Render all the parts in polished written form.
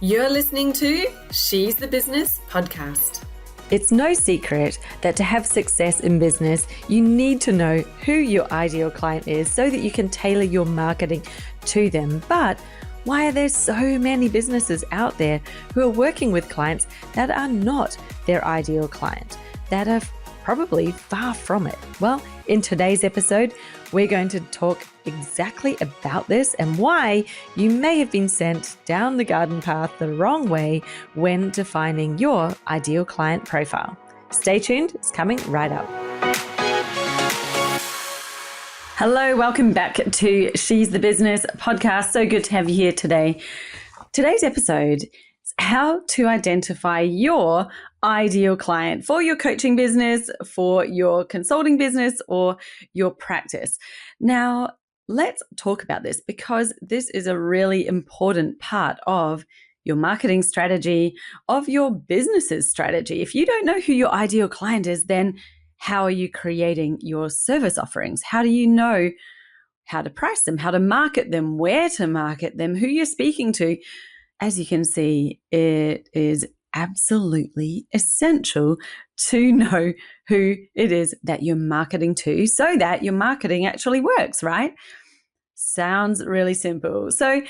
You're listening to She's the Business podcast. It's no secret that to have success in business, you need to know who your ideal client is so that you can tailor your marketing to them. But why are there so many businesses out there who are working with clients that are not their ideal client, that are probably far from it? Well, in today's episode, we're going to talk exactly about this and why you may have been sent down the garden path the wrong way when defining your ideal client profile. Stay tuned, it's coming right up. Hello, welcome back to She's the Business podcast. So good to have you here today. Today's episode is how to identify your ideal client for your coaching business, for your consulting business, or your practice. Now, let's talk about this because this is a really important part of your marketing strategy, of your business's strategy. If you don't know who your ideal client is, then how are you creating your service offerings? How do you know how to price them, how to market them, where to market them, who you're speaking to? As you can see, it is absolutely essential to know who it is that you're marketing to so that your marketing actually works, right? Sounds really simple. So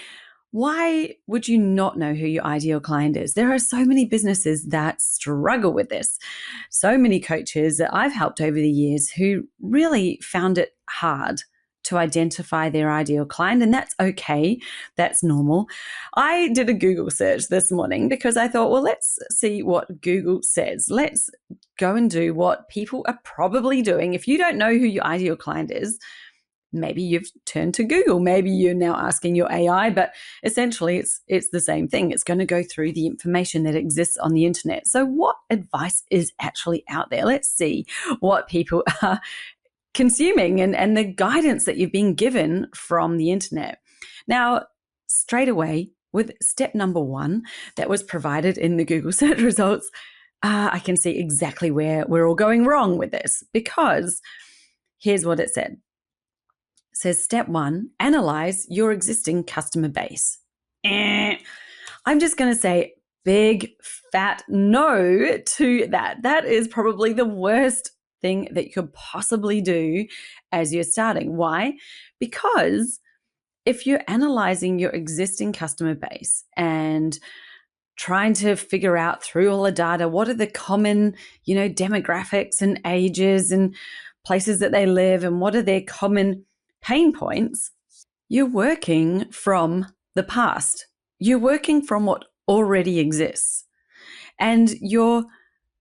why would you not know who your ideal client is? There are so many businesses that struggle with this. So many coaches that I've helped over the years who really found it hard to identify their ideal client, and that's okay. That's normal. I did a Google search this morning because I thought, well, let's see what Google says. Let's go and do what people are probably doing. If you don't know who your ideal client is, maybe you've turned to Google. Maybe you're now asking your AI, but essentially it's the same thing. It's going to go through the information that exists on the internet. So what advice is actually out there? Let's see what people are consuming and the guidance that you've been given from the internet. Now, straight away with step number 1 that was provided in the Google search results, I can see exactly where we're all going wrong with this, because here's what it said. It says step 1, analyze your existing customer base. I'm just going to say big fat no to that. That is probably the worst thing that you could possibly do as you're starting. Why? Because if you're analyzing your existing customer base and trying to figure out through all the data, what are the common, demographics and ages and places that they live and what are their common pain points, you're working from the past. You're working from what already exists. And your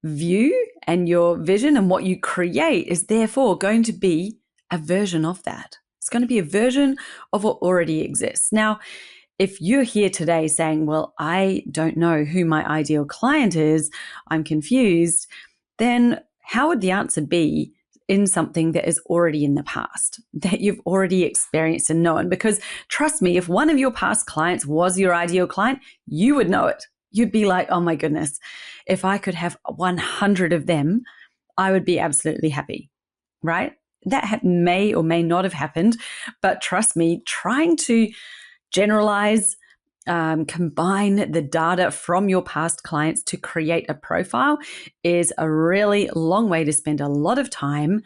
view and your vision and what you create is therefore going to be a version of that. It's going to be a version of what already exists. Now, if you're here today saying, well, I don't know who my ideal client is, I'm confused, then how would the answer be in something that is already in the past, that you've already experienced and known? Because trust me, if one of your past clients was your ideal client, you would know it. You'd be like, oh my goodness, if I could have 100 of them, I would be absolutely happy, right? That may or may not have happened, but trust me, trying to generalize, combine the data from your past clients to create a profile is a really long way to spend a lot of time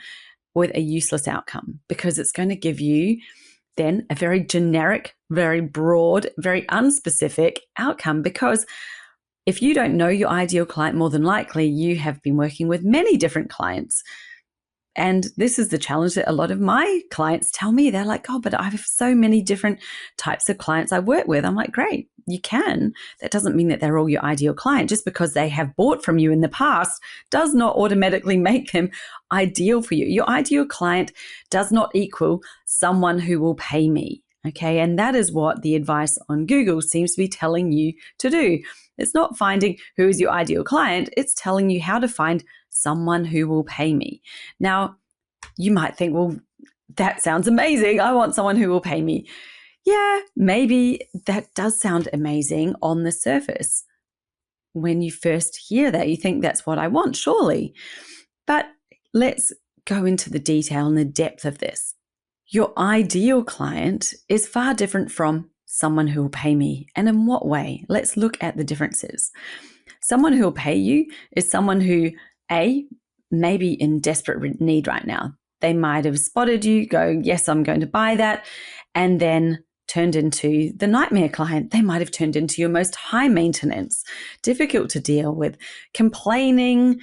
with a useless outcome, because it's going to give you then a very generic, very broad, very unspecific outcome. Because if you don't know your ideal client, more than likely you have been working with many different clients. And this is the challenge that a lot of my clients tell me. They're like, oh, but I have so many different types of clients I work with. I'm like, great, you can. That doesn't mean that they're all your ideal client. Just because they have bought from you in the past does not automatically make them ideal for you. Your ideal client does not equal someone who will pay me. Okay. And that is what the advice on Google seems to be telling you to do. It's not finding who is your ideal client. It's telling you how to find someone who will pay me. Now, you might think, well, that sounds amazing. I want someone who will pay me. Yeah, maybe that does sound amazing on the surface. When you first hear that, you think that's what I want, surely. But let's go into the detail and the depth of this. Your ideal client is far different from someone who will pay me? And in what way? Let's look at the differences. Someone who will pay you is someone who, A, may be in desperate need right now. They might have spotted you, go, yes, I'm going to buy that, and then turned into the nightmare client. They might have turned into your most high maintenance, difficult to deal with, complaining,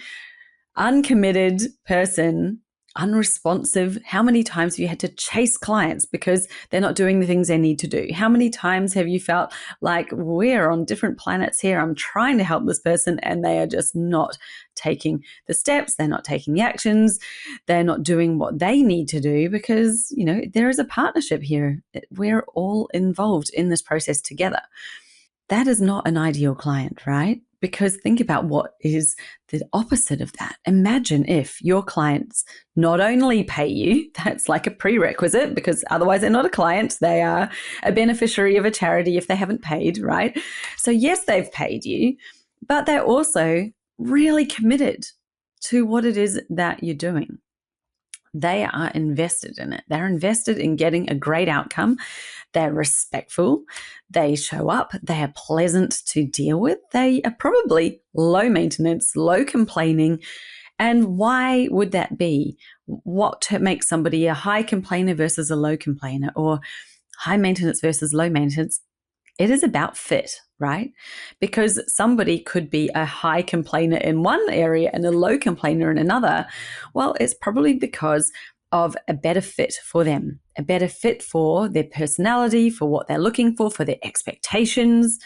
uncommitted person, unresponsive. How many times have you had to chase clients because they're not doing the things they need to do? How many times have you felt like we're on different planets here? I'm trying to help this person and they are just not taking the steps. They're not taking the actions. They're not doing what they need to do because, there is a partnership here. We're all involved in this process together. That is not an ideal client, right? Because think about what is the opposite of that. Imagine if your clients not only pay you, that's like a prerequisite because otherwise they're not a client. They are a beneficiary of a charity if they haven't paid, right? So yes, they've paid you, but they're also really committed to what it is that you're doing. They are invested in it. They're invested in getting a great outcome. They're respectful. They show up. They are pleasant to deal with. They are probably low maintenance, low complaining. And why would that be? What makes somebody a high complainer versus a low complainer, or high maintenance versus low maintenance? It is about fit, right? Because somebody could be a high complainer in one area and a low complainer in another. Well, it's probably because of a better fit for them, a better fit for their personality, for what they're looking for their expectations,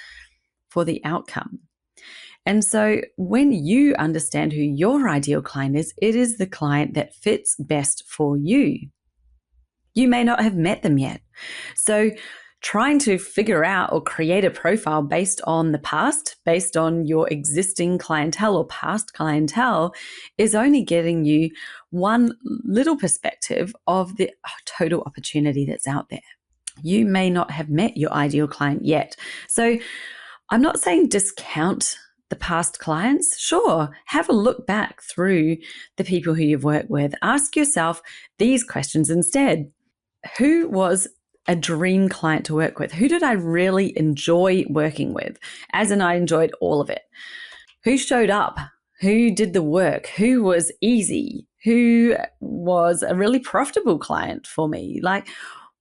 for the outcome. And so when you understand who your ideal client is, it is the client that fits best for you. You may not have met them yet. So trying to figure out or create a profile based on the past, based on your existing clientele or past clientele, is only getting you one little perspective of the total opportunity that's out there. You may not have met your ideal client yet. So I'm not saying discount the past clients. Sure, have a look back through the people who you've worked with. Ask yourself these questions instead. Who was a dream client to work with? Who did I really enjoy working with? As in, I enjoyed all of it. Who showed up? Who did the work? Who was easy? Who was a really profitable client for me? Like,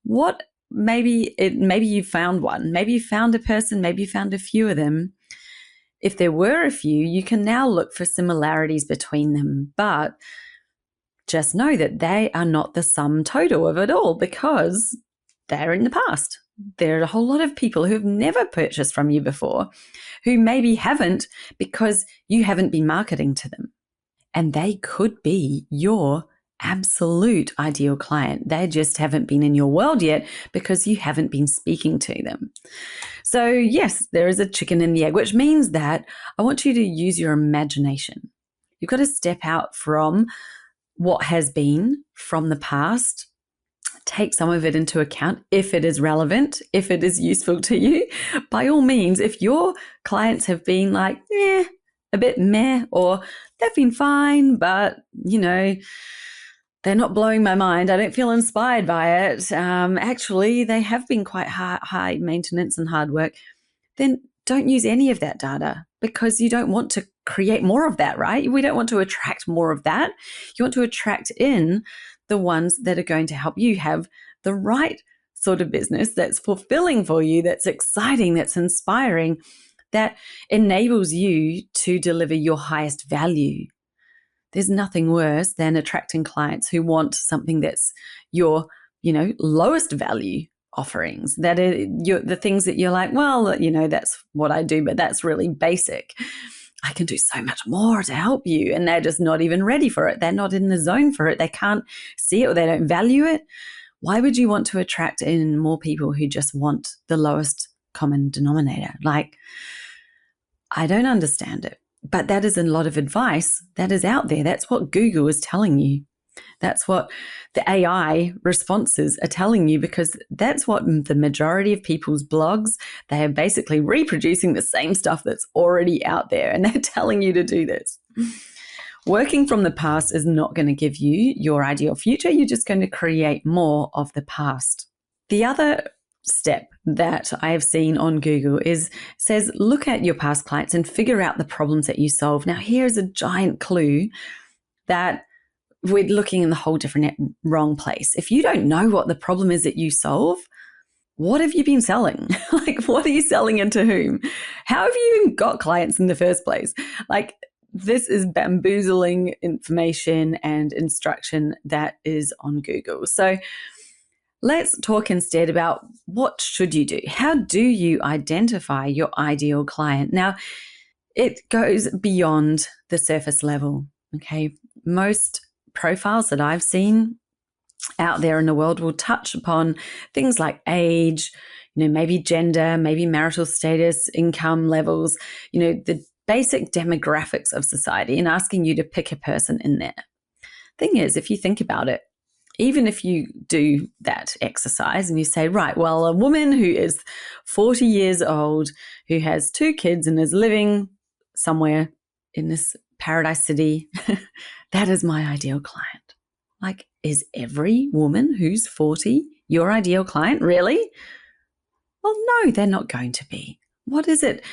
what? Maybe you found one. Maybe you found a person. Maybe you found a few of them. If there were a few, you can now look for similarities between them. But just know that they are not the sum total of it all because they're in the past. There are a whole lot of people who have never purchased from you before, who maybe haven't because you haven't been marketing to them. And they could be your absolute ideal client. They just haven't been in your world yet because you haven't been speaking to them. So yes, there is a chicken and the egg, which means that I want you to use your imagination. You've got to step out from what has been from the past. Take some of it into account if it is relevant, if it is useful to you. By all means, if your clients have been like, a bit meh, or they've been fine, but, they're not blowing my mind, I don't feel inspired by it, actually, they have been quite high maintenance and hard work, then don't use any of that data because you don't want to create more of that, right? We don't want to attract more of that. You want to attract in the ones that are going to help you have the right sort of business that's fulfilling for you, that's exciting, that's inspiring, that enables you to deliver your highest value. There's nothing worse than attracting clients who want something that's your, lowest value offerings, that are the things that you're like, well, that's what I do, but that's really basic. I can do so much more to help you. And they're just not even ready for it. They're not in the zone for it. They can't see it or they don't value it. Why would you want to attract in more people who just want the lowest common denominator? Like, I don't understand it. But that is a lot of advice that is out there. That's what Google is telling you. That's what the AI responses are telling you, because that's what the majority of people's blogs, they are basically reproducing the same stuff that's already out there, and they're telling you to do this. Working from the past is not going to give you your ideal future. You're just going to create more of the past. The other step that I have seen on Google says, look at your past clients and figure out the problems that you solve. Now, here's a giant clue that we're looking in the whole different wrong place. If you don't know what the problem is that you solve, what have you been selling? Like, what are you selling and to whom? How have you even got clients in the first place? Like, this is bamboozling information and instruction that is on Google. So let's talk instead about what should you do? How do you identify your ideal client? Now, it goes beyond the surface level, okay? Most profiles that I've seen out there in the world will touch upon things like age, maybe gender, maybe marital status, income levels, the basic demographics of society, and asking you to pick a person in there. Thing is, if you think about it, even if you do that exercise and you say, right, well, a woman who is 40 years old, who has 2 kids and is living somewhere in this paradise city, that is my ideal client. Like, is every woman who's 40 your ideal client? Really? Well, no, they're not going to be. What is it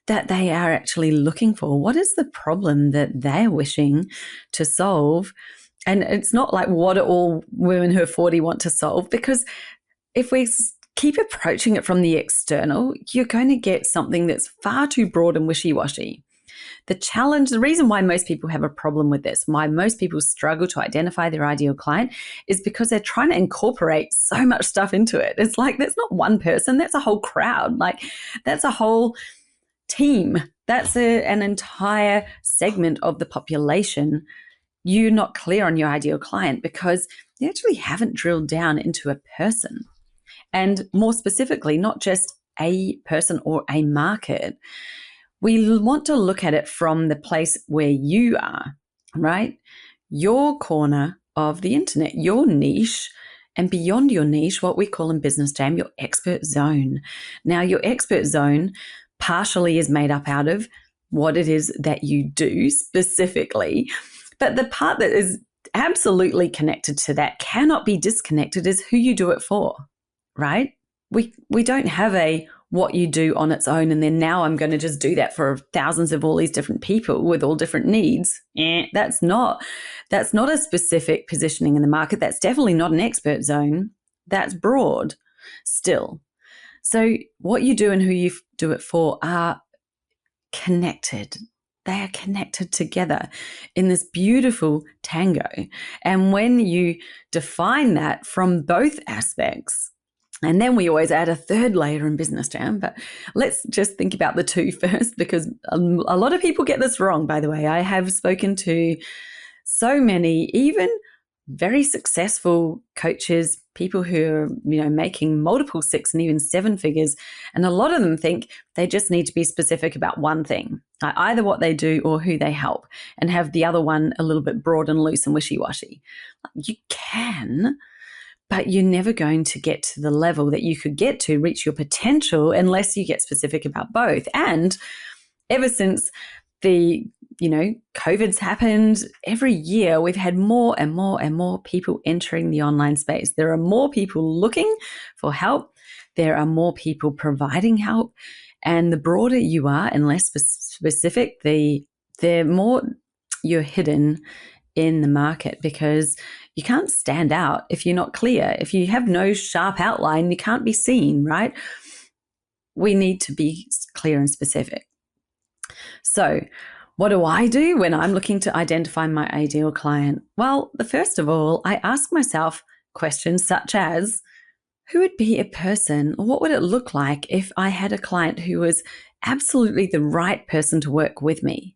that they are actually looking for? What is the problem that they're wishing to solve? And it's not like what do all women who are 40 want to solve, because if we keep approaching it from the external, you're going to get something that's far too broad and wishy-washy. The reason why most people have a problem with this, why most people struggle to identify their ideal client, is because they're trying to incorporate so much stuff into it. It's like, that's not one person, that's a whole crowd. Like, that's a whole team. That's an entire segment of the population. You're not clear on your ideal client because you actually haven't drilled down into a person. And more specifically, not just a person or a market. We want to look at it from the place where you are, right? Your corner of the internet, your niche, and beyond your niche, what we call in Business Jam, your expert zone. Now, your expert zone partially is made up out of what it is that you do specifically, but the part that is absolutely connected to that, cannot be disconnected, is who you do it for, right? We don't have a what you do on its own, and then now I'm going to just do that for thousands of all these different people with all different needs. That's not a specific positioning in the market. That's definitely not an expert zone. That's broad still. So what you do and who you do it for are connected. They are connected together in this beautiful tango. And when you define that from both aspects, and then we always add a third layer in Business Jam, but let's just think about the 2 first, because a lot of people get this wrong, by the way. I have spoken to so many, even very successful coaches, people who are, making multiple 6 and even 7 figures. And a lot of them think they just need to be specific about one thing, either what they do or who they help, and have the other one a little bit broad and loose and wishy-washy. You can, but you're never going to get to the level that you could get to reach your potential unless you get specific about both. And ever since the, COVID's happened, every year we've had more and more and more people entering the online space. There are more people looking for help. There are more people providing help. And the broader you are and less specific, the more you're hidden in the market, because you can't stand out if you're not clear. If you have no sharp outline, you can't be seen, right? We need to be clear and specific. So what do I do when I'm looking to identify my ideal client? Well, first of all, I ask myself questions such as, who would be a person, or what would it look like if I had a client who was absolutely the right person to work with me?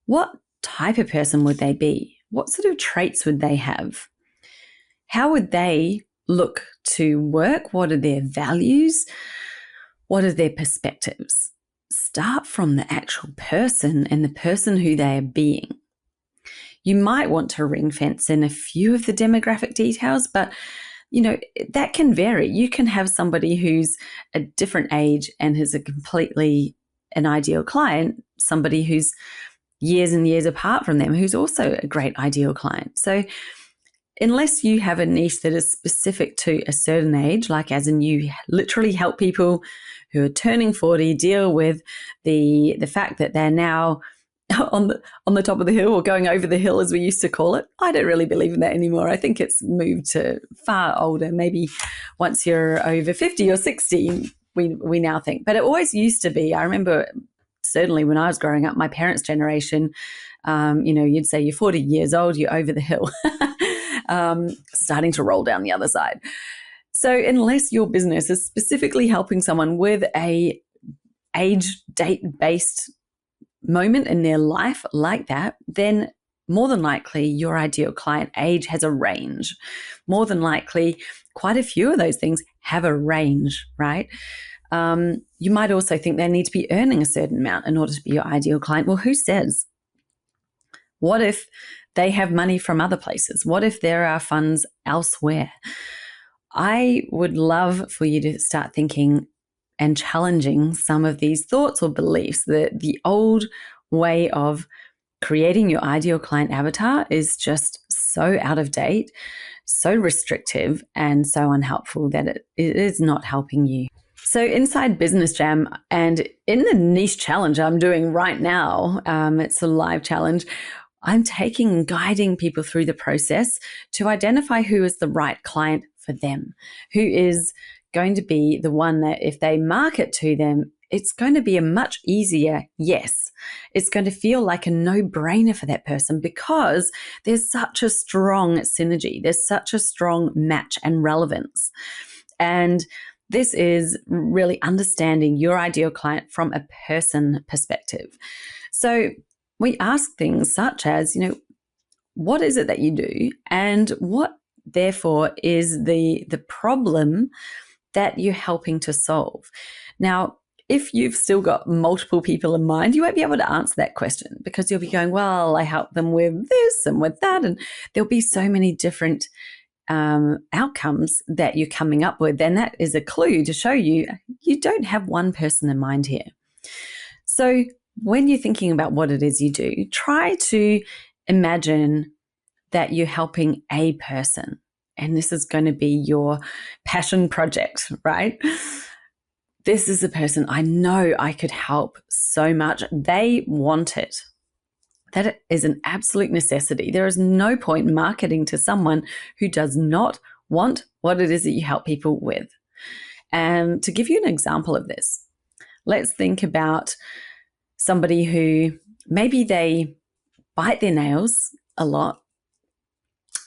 What type of person would they be? What sort of traits would they have? How would they look to work? What are their values? What are their perspectives? Start from the actual person and the person who they are being. You might want to ring fence in a few of the demographic details, but that can vary. You can have somebody who's a different age and is an ideal client, somebody who's years and years apart from them who's also a great ideal client. So unless you have a niche that is specific to a certain age, like as in you literally help people who are turning 40 deal with the fact that they're now on the top of the hill, or going over the hill as we used to call it. I don't really believe in that anymore. I think it's moved to far older. Maybe once you're over 50 or 60, we now think. But it always used to be. I remember certainly when I was growing up, my parents' generation, you'd say you're 40 years old, you're over the hill, starting to roll down the other side. So unless your business is specifically helping someone with a age date-based moment in their life like that, then more than likely your ideal client age has a range. More than likely, quite a few of those things have a range, right? You might also think they need to be earning a certain amount in order to be your ideal client. Well, who says? What if they have money from other places? What if there are funds elsewhere? I would love for you to start thinking and challenging some of these thoughts or beliefs. That the old way of creating your ideal client avatar is just so out of date, so restrictive, and so unhelpful that it is not helping you. So inside Business Jam and in the niche challenge I'm doing right now, it's a live challenge, I'm taking and guiding people through the process to identify who is the right client for them, who is going to be the one that if they market to them, it's going to be a much easier yes. It's going to feel like a no-brainer for that person because there's such a strong synergy. There's such a strong match and relevance. And this is really understanding your ideal client from a person perspective. So we ask things such as, what is it that you do, and what therefore is the problem that you're helping to solve. Now, if you've still got multiple people in mind, you won't be able to answer that question because you'll be going, well, I help them with this and with that, and there'll be so many different outcomes that you're coming up with. Then that is a clue to show you don't have one person in mind here. So when you're thinking about what it is you do, try to imagine that you're helping a person. And this is going to be your passion project, right? This is a person I know I could help so much. They want it. That is an absolute necessity. There is no point marketing to someone who does not want what it is that you help people with. And to give you an example of this, let's think about somebody who maybe they bite their nails a lot.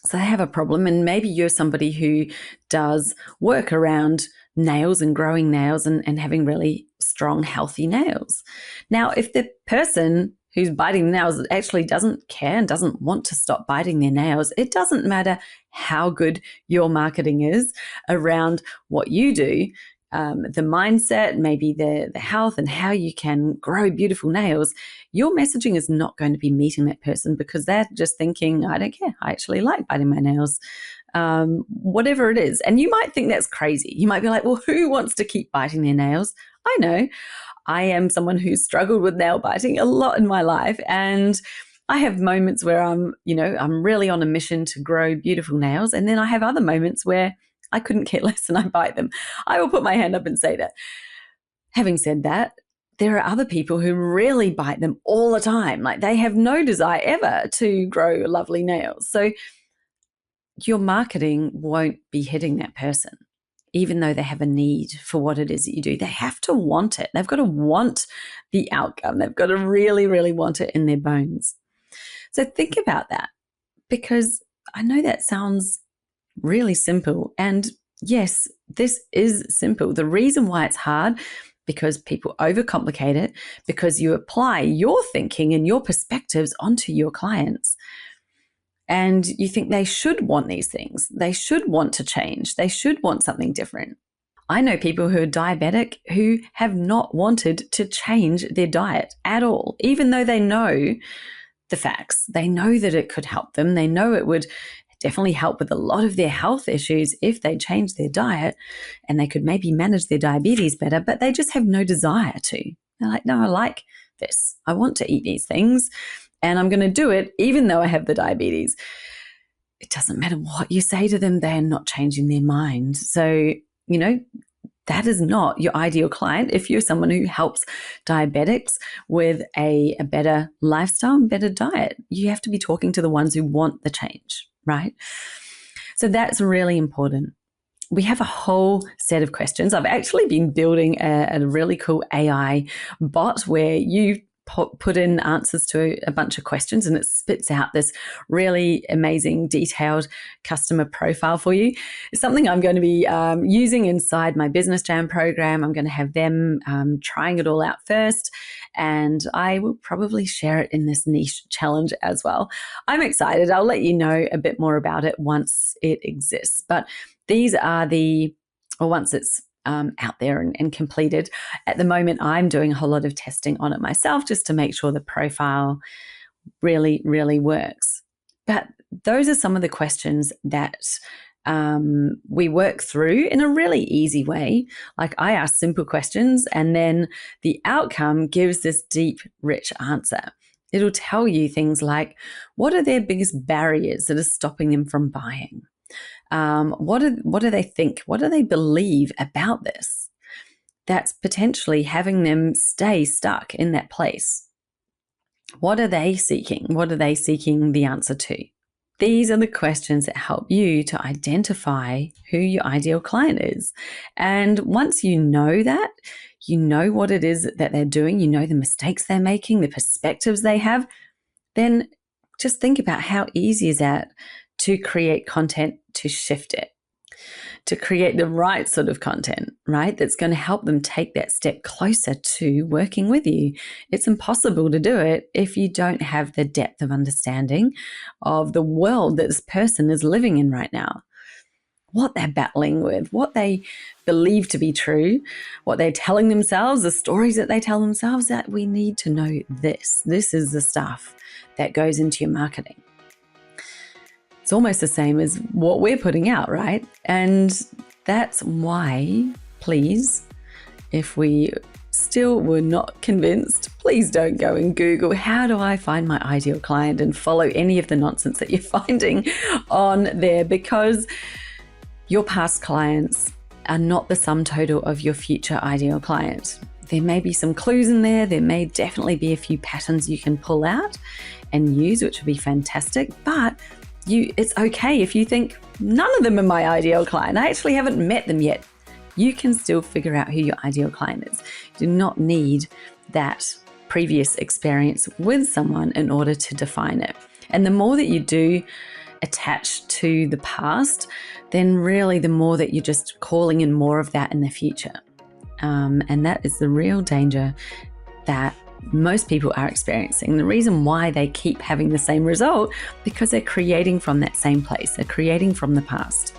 So they have a problem, and maybe you're somebody who does work around nails and growing nails and having really strong, healthy nails. Now, if the person who's biting nails actually doesn't care and doesn't want to stop biting their nails, it doesn't matter how good your marketing is around what you do, the mindset, maybe the health and how you can grow beautiful nails, your messaging is not going to be meeting that person because they're just thinking, I don't care. I actually like biting my nails, whatever it is. And you might think that's crazy. You might be like, well, who wants to keep biting their nails? I know. I am someone who's struggled with nail biting a lot in my life, and I have moments where I'm really on a mission to grow beautiful nails, and then I have other moments where I couldn't care less and I bite them. I will put my hand up and say that. Having said that, there are other people who really bite them all the time. Like they have no desire ever to grow lovely nails. So your marketing won't be hitting that person, even though they have a need for what it is that you do. They have to want it. They've got to want the outcome. They've got to really, really want it in their bones. So think about that, because I know that sounds really simple. And yes, this is simple. The reason why it's hard, because people overcomplicate it, because you apply your thinking and your perspectives onto your clients. And you think they should want these things. They should want to change. They should want something different. I know people who are diabetic who have not wanted to change their diet at all, even though they know the facts. They know that it could help them. They know it would definitely help with a lot of their health issues if they change their diet, and they could maybe manage their diabetes better, but they just have no desire to. They're like, no, I like this. I want to eat these things, and I'm going to do it even though I have the diabetes. it doesn't matter what you say to them, they're not changing their mind. So, that is not your ideal client. If you're someone who helps diabetics with a better lifestyle and better diet, you have to be talking to the ones who want the change, right? So that's really important. We have a whole set of questions. I've actually been building a really cool AI bot where you put in answers to a bunch of questions and it spits out this really amazing detailed customer profile for you. It's something I'm going to be using inside my Business Jam program. I'm going to have them trying it all out first, and I will probably share it in this niche challenge as well. I'm excited. I'll let you know a bit more about it once it exists. But these are once it's out there and completed. At the moment, I'm doing a whole lot of testing on it myself just to make sure the profile really, really works. But those are some of the questions that we work through in a really easy way. Like, I ask simple questions and then the outcome gives this deep, rich answer. It'll tell you things like, what are their biggest barriers that are stopping them from buying? What do they think? What do they believe about this? That's potentially having them stay stuck in that place. What are they seeking? What are they seeking the answer to? These are the questions that help you to identify who your ideal client is. And once you know that, you know what it is that they're doing, you know the mistakes they're making, the perspectives they have, then just think about how easy is that to create content to shift it, to create the right sort of content, right? That's going to help them take that step closer to working with you. It's impossible to do it if you don't have the depth of understanding of the world that this person is living in right now, what they're battling with, what they believe to be true, what they're telling themselves, the stories that they tell themselves. That we need to know this. This is the stuff that goes into your marketing. It's almost the same as what we're putting out, right? And that's why, please, if we still were not convinced, please don't go and Google, how do I find my ideal client, and follow any of the nonsense that you're finding on there, because your past clients are not the sum total of your future ideal client. There may be some clues in there. There may definitely be a few patterns you can pull out and use, which would be fantastic. But it's okay if you think none of them are my ideal client. I actually haven't met them yet. You can still figure out who your ideal client is. You do not need that previous experience with someone in order to define it. And the more that you do attach to the past, then really the more that you're just calling in more of that in the future. And that is the real danger that most people are experiencing. The reason why they keep having the same result, because they're creating from that same place. They're creating from the past.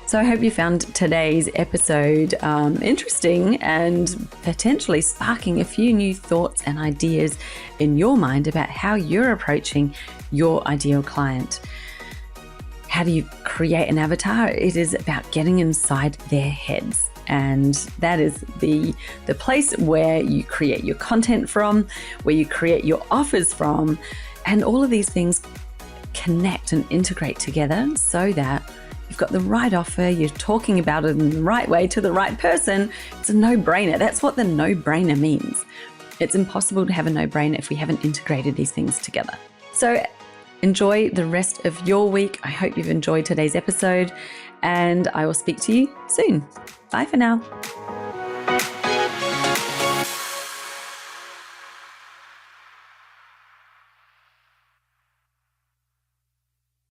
So I hope you found today's episode interesting and potentially sparking a few new thoughts and ideas in your mind about how you're approaching your ideal client. How do you create an avatar? It is about getting inside their heads. And that is the place where you create your content from, where you create your offers from, and all of these things connect and integrate together so that you've got the right offer, you're talking about it in the right way to the right person. It's a no-brainer. That's what the no-brainer means. It's impossible to have a no-brainer if we haven't integrated these things together. So enjoy the rest of your week. I hope you've enjoyed today's episode, and I will speak to you soon. Bye for now.